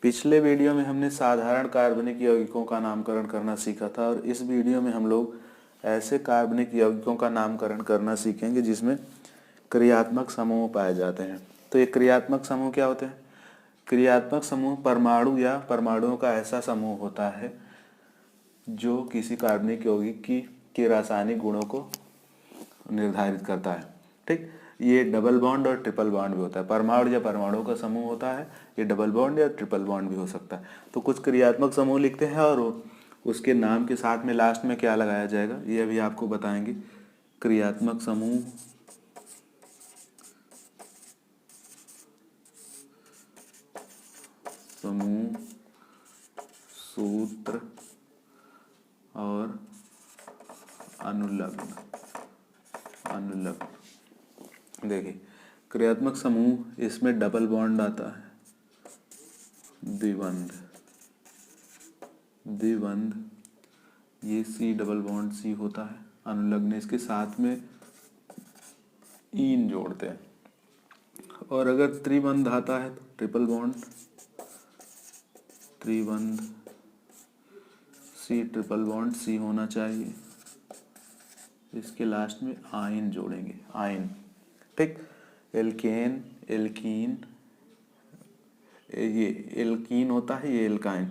पिछले वीडियो में हमने साधारण कार्बनिक यौगिकों का नामकरण करना सीखा था और इस वीडियो में हम लोग ऐसे कार्बनिक यौगिकों का नामकरण करना सीखेंगे जिसमें क्रियात्मक समूह पाए जाते हैं। तो ये क्रियात्मक समूह क्या होते हैं? क्रियात्मक समूह परमाणु या परमाणुओं का ऐसा समूह होता है जो किसी कार्बनिक यौगिक के रासायनिक गुणों को निर्धारित करता है। ठीक, ये डबल बॉन्ड और ट्रिपल बॉन्ड भी होता है। परमाणु या परमाणुओं का समूह होता है, ये डबल बॉन्ड या ट्रिपल बॉन्ड भी हो सकता है। तो कुछ क्रियात्मक समूह लिखते हैं और उसके नाम के साथ में लास्ट में क्या लगाया जाएगा ये अभी आपको बताएंगे। क्रियात्मक समूह, समूह, सूत्र और अनुलग्न। देखिए क्रियात्मक समूह, इसमें डबल बॉन्ड आता है, द्विबंध, ये सी डबल बॉन्ड सी होता है। अनुलग्न, इसके साथ में ईन जोड़ते हैं। और अगर त्रिबंध आता है तो ट्रिपल बॉन्ड, त्रिबंध सी ट्रिपल बॉन्ड सी होना चाहिए। इसके लास्ट में आयन जोड़ेंगे, आयन। ठीक, एल्केन, एल्कीन, ये एल्कीन होता है, ये एल्काइन।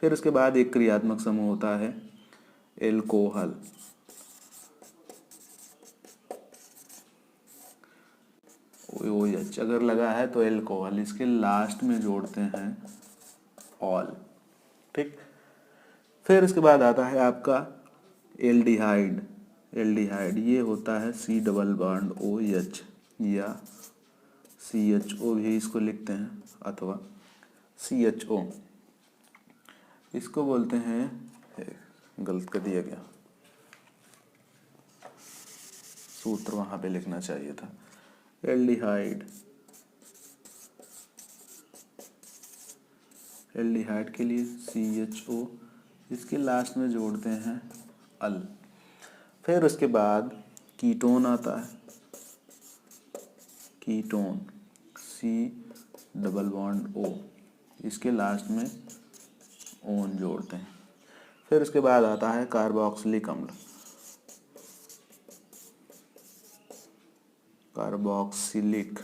फिर उसके बाद एक क्रियात्मक समूह होता है एल्कोहल। OH अगर लगा है तो एल्कोहल, इसके लास्ट में जोड़ते हैं ऑल। ठीक, फिर उसके बाद आता है आपका एल्डिहाइड। एल्डिहाइड ये होता है सी डबल बॉन्ड OH या CHO भी इसको लिखते हैं, अथवा CHO इसको बोलते हैं। गलत कर दिया गया, सूत्र वहां पे लिखना चाहिए था। एल्डिहाइड, एल्डिहाइड के लिए CHO, इसके लास्ट में जोड़ते हैं अल। फिर उसके बाद कीटोन आता है, ketone C double bond O, इसके लास्ट में ओन जोड़ते हैं। फिर उसके बाद आता है कार्बोक्सिलिक अम्ल, कार्बोक्सिलिक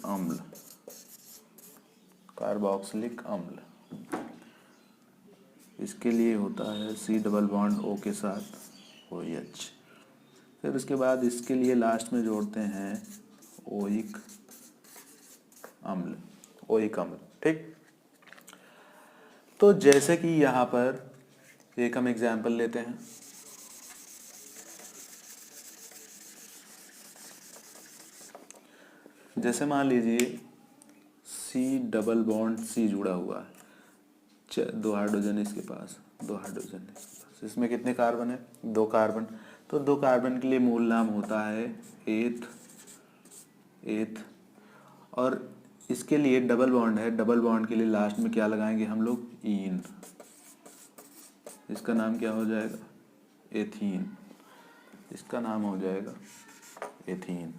अम्ल, कार्बोक्सिलिक अम्ल, इसके लिए होता है C डबल बॉन्ड O के साथ OH। फिर उसके बाद इसके लिए लास्ट में जोड़ते हैं ओइक अम्ल, ओइक अम्ल। ठीक, तो जैसे कि यहाँ पर एक हम एग्जाम्पल लेते हैं। जैसे मान लीजिए C डबल बॉन्ड C जुड़ा हुआ है, 2 हाइड्रोजन इसके पास, 2 हाइड्रोजन इसके पास, इसमें कितने कार्बन है? 2 कार्बन। तो 2 कार्बन के लिए मूल नाम होता है एथ। और इसके लिए डबल बॉन्ड है, डबल बॉन्ड के लिए लास्ट में क्या लगाएंगे हम लोग? ईन। इसका नाम क्या हो जाएगा? एथीन। इसका नाम हो जाएगा एथीन,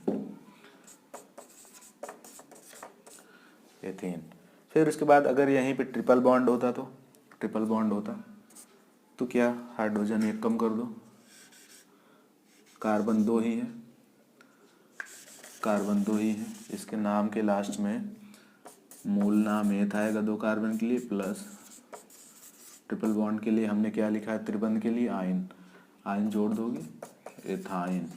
एथीन। फिर उसके बाद अगर यहीं पे ट्रिपल बॉन्ड होता तो, ट्रिपल बॉन्ड होता तो क्या? हाइड्रोजन एक कम कर दो, कार्बन 2 ही है, कार्बन 2 ही है। इसके नाम के लास्ट में मूल नाम एथ आएगा 2 कार्बन के लिए, प्लस ट्रिपल बॉन्ड के लिए हमने क्या लिखा है? त्रिबंध के लिए आयन, आयन जोड़ दोगे एथाइन,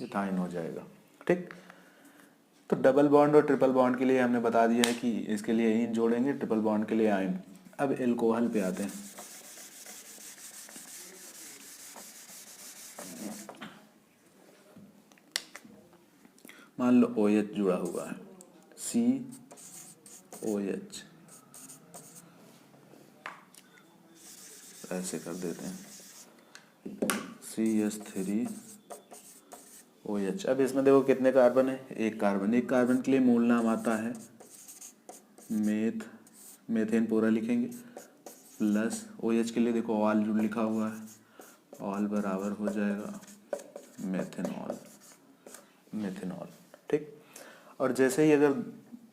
एथाइन हो जाएगा। ठीक, तो डबल बॉन्ड और ट्रिपल बॉन्ड के लिए हमने बता दिया है कि इसके लिए ईन जोड़ेंगे, ट्रिपल बॉन्ड के लिए आयन। अब एल्कोहल पे आते हैं। मान लो OH जुड़ा हुआ है, COH, ऐसे कर देते हैं CH3OH। अब इसमें देखो कितने कार्बन है? 1 कार्बन। 1 कार्बन के लिए मूल नाम आता है मेथेन पूरा लिखेंगे, प्लस OH के लिए देखो ऑल जो लिखा हुआ है, ऑल बराबर हो जाएगा मेथेनॉल, मेथेनॉल। ठीक। और जैसे ही अगर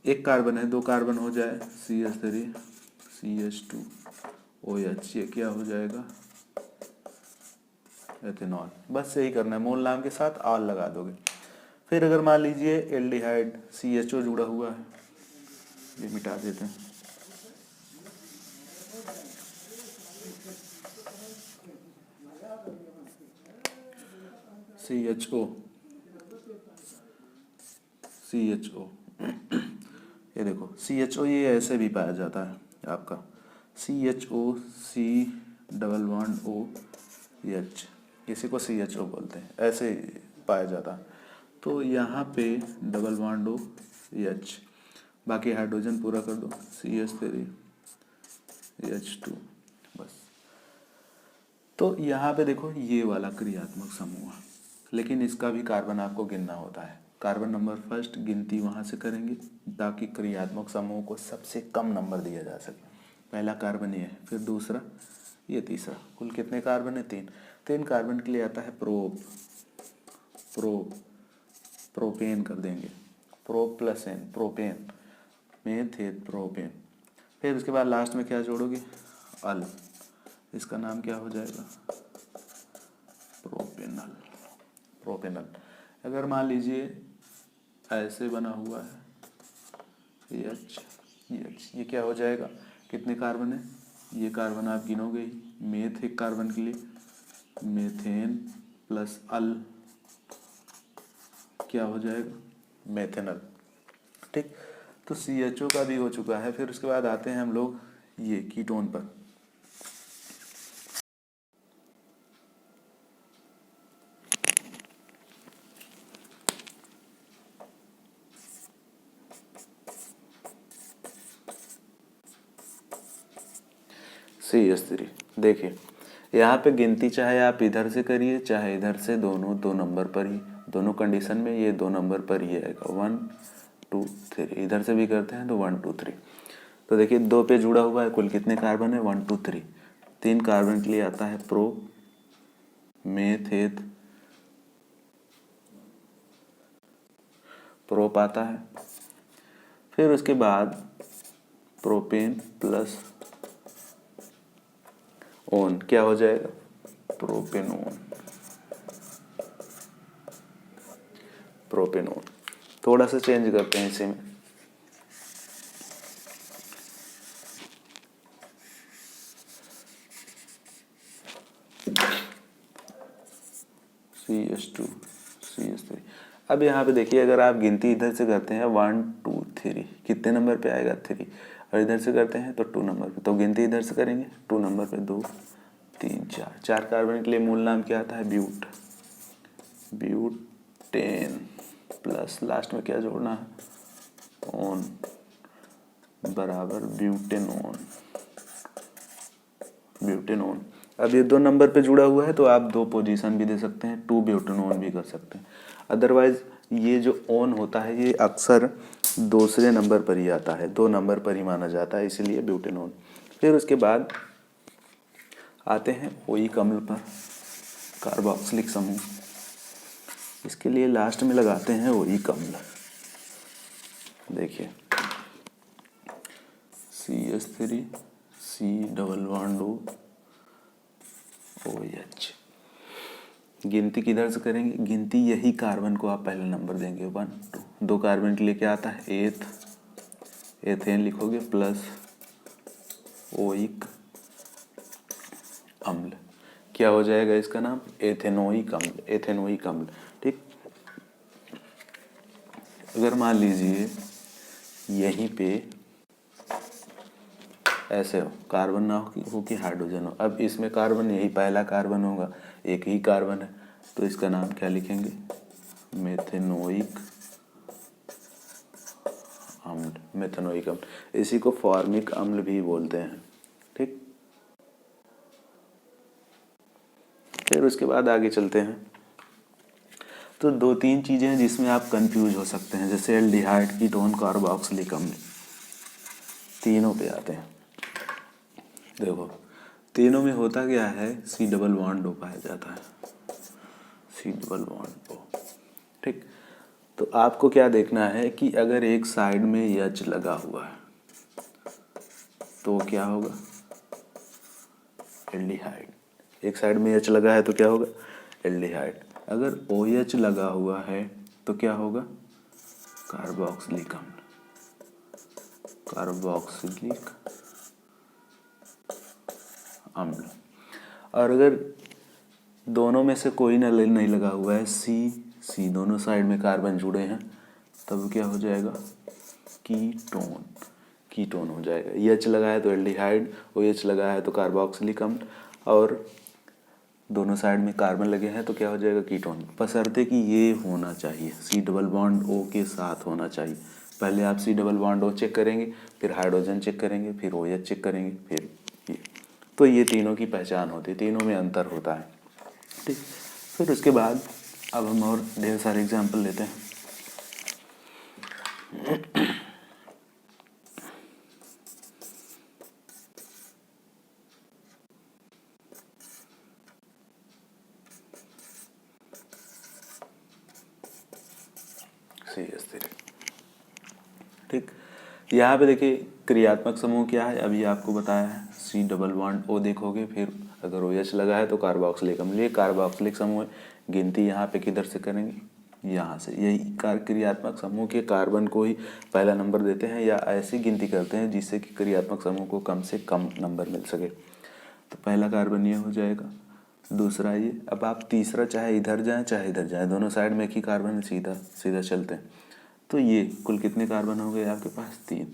एक कार्बन है, 2 कार्बन हो जाए, CH3 CH2OH, ये क्या हो जाएगा, एथेनॉल। बस यही करना है, मोल नाम के साथ ऑल लगा दोगे। फिर अगर मान लीजिए एल्डिहाइड CHO जुड़ा हुआ है, ये मिटा देते हैं, CHO ये देखो CHO, ये ऐसे भी पाया जाता है आपका, CHO, C⋯OH, इसी को CHO बोलते हैं, ऐसे पाया जाता है। तो यहाँ पे OH, बाकी हाइड्रोजन पूरा कर दो, CH3H2, बस। तो यहाँ पे देखो ये वाला क्रियात्मक समूह है, लेकिन इसका भी कार्बन आपको गिनना होता है। कार्बन नंबर फर्स्ट गिनती वहाँ से करेंगे ताकि क्रियात्मक समूह को सबसे कम नंबर दिया जा सके। पहला कार्बन ये है, फिर दूसरा, ये तीसरा, कुल कितने कार्बन है, 3। 3 कार्बन के लिए आता है प्रोपेन कर देंगे, प्रो+N, प्रोपेन, मेथेन, प्रोपेन। फिर उसके बाद लास्ट में क्या जोड़ोगे, अल, इसका नाम क्या हो जाएगा, प्रोपेनल। अगर मान लीजिए ऐसे बना हुआ है, CH, ये क्या हो जाएगा, कितने कार्बन है, ये कार्बन आप गिनोगे ही, मेथ एक कार्बन के लिए, मेथेन प्लस अल क्या हो जाएगा, मेथेनल। ठीक, तो CHO का भी हो चुका है। फिर उसके बाद आते हैं हम लोग ये कीटोन पर। CH3, देखिए यहाँ पे गिनती चाहे आप इधर से करिए चाहे इधर से, दोनों 2 नंबर पर ही, दोनों कंडीशन में ये 2 नंबर पर ही आएगा, 1 2 3। इधर से भी करते हैं तो 1 2 3। तो देखिए 2 पे जुड़ा हुआ है, कुल कितने कार्बन है, 1 2 3। 3 कार्बन के लिए आता है प्रो, मेथेत, प्रोप आता है। फिर उसके बाद प्रोपेन प्लस ओन क्या हो जाएगा, प्रोपेनोन। थोड़ा सा चेंज करते हैं इसी में, CH2 CH3। अब यहाँ पे देखिए अगर आप गिनती इधर से करते हैं 1 2 3, कितने नंबर पे आएगा, 3। और इधर से करते हैं तो 2 नंबर पे, तो गिनती इधर से करेंगे 2 नंबर पे, 2 3 4। 4 कार्बन के लिए मूल नाम क्या आता है, ब्यूटेन प्लस लास्ट में क्या जोड़ना है, ओन बराबर ब्यूटेनोन। अब ये 2 नंबर पे जुड़ा हुआ है तो आप 2 पोजीशन भी दे सकते हैं, 2 ब्यूटेनोन भी कर सकते हैं। अदरवाइज ये जो ओन होता है ये अक्सर दूसरे नंबर पर ही आता है, 2 नंबर पर ही माना जाता है, इसीलिए ब्यूटेनोन। फिर उसके बाद आते हैं ओइक अम्ल पर, कार्बोक्सिलिक समूह। इसके लिए लास्ट में लगाते हैं ओइक अम्ल। देखिए CH3 C⋯OH। गिनती किधर से करेंगे, गिनती यही कार्बन को आप पहले नंबर देंगे, 1 2। 2 कार्बन के लिए क्या आता है, एथेन लिखोगे प्लस ओइक अम्ल, क्या हो जाएगा इसका नाम, एथेनोइक अम्ल। ठीक, अगर मान लीजिए यहीं पे ऐसे हो, कार्बन ना हो कि हाइड्रोजन हो, अब इसमें कार्बन यही पहला कार्बन होगा, एक ही कार्बन है, तो इसका नाम क्या लिखेंगे, मेथेनोइक अम्ल। इसी को फॉर्मिक अम्ल भी बोलते हैं। ठीक, फिर उसके बाद आगे चलते हैं। तो 2-3 चीज़ें हैं जिसमें आप कंफ्यूज हो सकते हैं, जैसे एल्डिहाइड, कीटोन, कार्बोक्सिलिक अम्ल, तीनों पे आते हैं। देखो तीनों में होता क्या है, C⋯O पाया जाता है, C⋯O। ठीक, तो आपको क्या देखना है कि अगर एक साइड में एच लगा हुआ है तो क्या होगा, एल्डिहाइड। एक साइड में एच लगा है तो क्या होगा, एल्डिहाइड। अगर ओ एच लगा हुआ है तो क्या होगा, कार्बोक्सिलिक अम्ल, कार्बोक्सिलिक अम्ल। और अगर दोनों में से कोई नहीं लगा हुआ है, सी दोनों साइड में कार्बन जुड़े हैं, तब क्या हो जाएगा, कीटोन, कीटोन हो जाएगा। एच लगा है तो एल्डिहाइड, ओ एच लगा है तो कार्बोक्सिलिक अम्ल, और दोनों साइड में कार्बन लगे हैं तो क्या हो जाएगा, कीटोन। बशर्ते कि ये होना चाहिए, सी डबल बॉन्ड ओ के साथ होना चाहिए। पहले आप C double bond O check करेंगे, फिर हाइड्रोजन चेक करेंगे, फिर ओ एच चेक करेंगे, फिर ये। तो ये तीनों की पहचान होती है, तीनों में अंतर होता है, ठीक। फिर उसके बाद अब हम और ढेर सारे एग्जाम्पल लेते हैं। CH3, ठीक। यहाँ पे देखिए क्रियात्मक समूह क्या है, अभी आपको बताया है, सी डबल बॉन्ड ओ देखोगे, फिर अगर ओ एच लगा है तो कार्बोक्सिलिक अम्ल, ये कार्बोक्सिलिक समूह है। गिनती यहाँ पे किधर से करेंगे, यहाँ से। यही क्रियात्मक समूह के कार्बन को ही पहला नंबर देते हैं, या ऐसी गिनती करते हैं जिससे कि क्रियात्मक समूह को कम से कम नंबर मिल सके। तो पहला कार्बन ये हो जाएगा, दूसरा ये। अब आप तीसरा चाहे इधर जाएं चाहे इधर जाएं, दोनों साइड में एक ही कार्बन है, सीधा सीधा चलते हैं। तो ये कुल कितने कार्बन हो गए आपके पास, 3।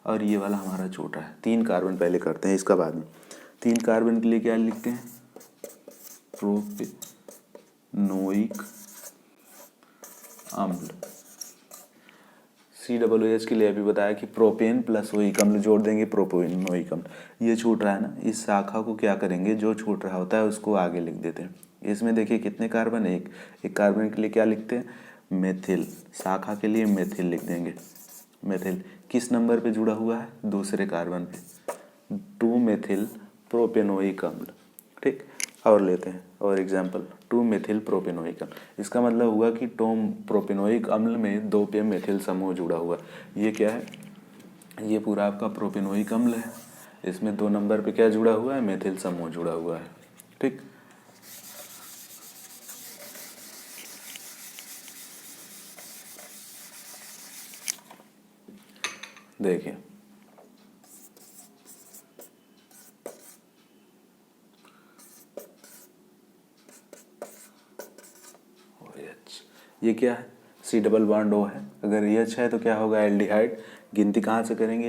और ये वाला हमारा छोटा है, 3 कार्बन पहले करते हैं, इसका बाद में। 3 कार्बन के लिए क्या लिखते हैं, प्रोपेनोइक अम्ल। COOH के लिए अभी बताया कि प्रोपेन प्लस ओइक अम्ल जोड़ देंगे, प्रोपेनोइक अम्ल। ये छूट रहा है ना, इस शाखा को क्या करेंगे, जो छूट रहा होता है उसको आगे लिख देते हैं। इसमें देखिए कितने कार्बन, एक कार्बन के लिए क्या लिखते हैं, मेथिल। शाखा के लिए मेथिल लिख देंगे। मेथिल किस नंबर पे जुड़ा हुआ है, दूसरे कार्बन पे, 2 मेथिल प्रोपेनोइक अम्ल, ठीक। और लेते हैं और एग्जाम्पल, 2 मेथिल प्रोपेनोइक अम्ल। इसका मतलब हुआ कि टोम प्रोपेनोइक अम्ल में 2 पे मेथिल समूह जुड़ा हुआ। ये क्या है, ये पूरा आपका प्रोपेनोइक अम्ल है, इसमें 2 नंबर पे क्या जुड़ा हुआ है, मेथिल समूह जुड़ा हुआ है, ठीक। देखिए ये क्या है, सी डबल बॉन्ड ओ है। अगर एच है तो क्या होगा, एल्डिहाइड। गिनती कहाँ से करेंगे,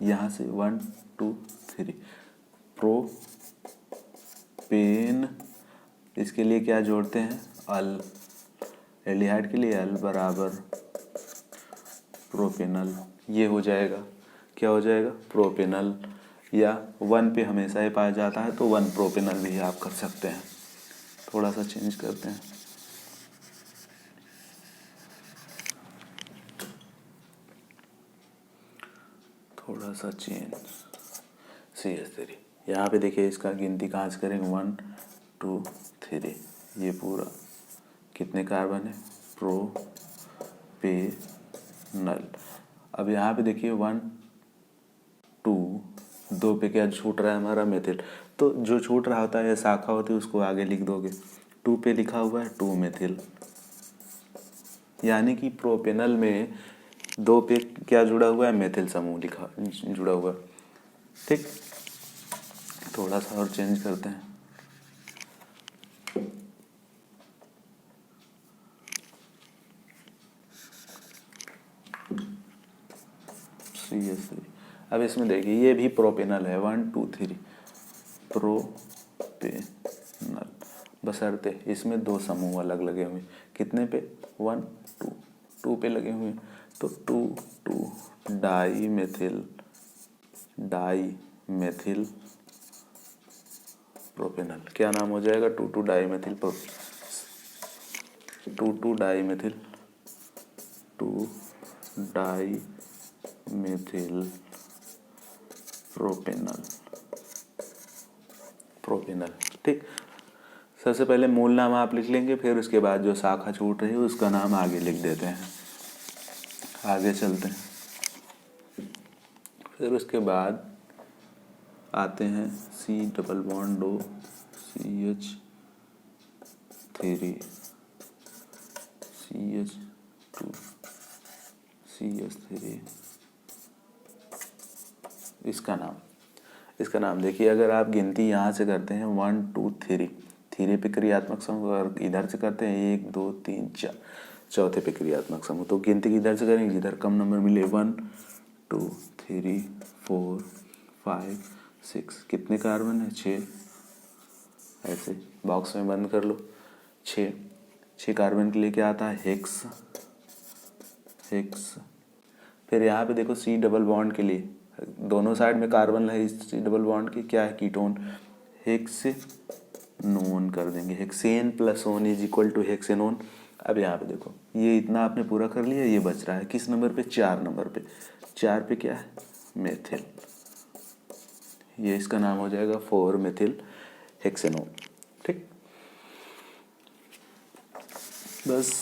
यहाँ से 1 2 3। प्रोपेन, इसके लिए क्या जोड़ते हैं, अल। एल्डिहाइड के लिए अल बराबर प्रोपेनल, ये हो जाएगा, क्या हो जाएगा, प्रोपेनल। या 1 पे हमेशा ही पाया जाता है तो 1 प्रोपेनल भी आप कर सकते हैं। थोड़ा सा चेंज करते हैं, थोड़ा सा चेंज, CH3। यहाँ पे देखिए इसका गिनती कहाँ से करेंगे, 1 2 3। ये पूरा कितने कार्बन है, प्रोपेनल। अब यहाँ पे देखिए 1 2, 2 पे क्या छूट रहा है हमारा, मेथिल। तो जो छूट रहा होता है या शाखा होती है उसको आगे लिख दोगे। 2 पे लिखा हुआ है 2 मेथिल, यानी कि प्रोपेनल में 2 पे क्या जुड़ा हुआ है, मेथिल समूह लिखा जुड़ा हुआ, ठीक। थोड़ा सा और चेंज करते हैं, CH3। अब इसमें देखिए ये भी प्रोपेनल है, 1 2 3 प्रोपेनल, बशर्ते इसमें 2 समूह अलग लगे हुए, कितने पे, 1 2, 2 पे लगे हुए हैं। तो 2 2 डाई मेथिल प्रोपेनल, क्या नाम हो जाएगा, 2 2 di methyl 2 2 di methyl 2 di methyl propanal, ठीक। सबसे पहले मूल नाम आप लिख लेंगे, फिर उसके बाद जो शाखा छूट रही है उसका नाम आगे लिख देते हैं। आगे चलते हैं। फिर उसके बाद आते हैं C⋅O CH3 CH2 CH3। इसका नाम देखिए, अगर आप गिनती यहाँ से करते हैं 1 2 3, 3 पे क्रियात्मक समूह, और इधर से करते हैं 1 2 3 4, चौथे पे क्रियात्मक समूह, तो गिनती किधर से करेंगे जिधर कम नंबर मिले। 1 2 3 4 5 6, कितने कार्बन है? 6। ऐसे बॉक्स में बंद कर लो। 6 कार्बन के लिए क्या आता है? हेक्स। फिर यहाँ पे देखो C⋅ के लिए दोनों साइड में कार्बन है, इस C⋅ की क्या है? कीटोन। हेक्सेनोन कर देंगे। Hexane plus one is equal to hexanone. अब यहाँ पे देखो, ये इतना आपने पूरा कर लिया, ये बच रहा है किस नंबर पे? 4 नंबर पे। 4 पे क्या है? मेथिल। ये इसका नाम हो जाएगा 4-मेथिल हेक्सेनोन। ठीक, बस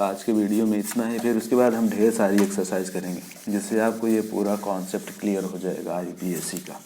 आज के वीडियो में इतना है। फिर उसके बाद हम ढेर सारी एक्सरसाइज करेंगे जिससे आपको ये पूरा कॉन्सेप्ट क्लियर हो जाएगा IUPAC का।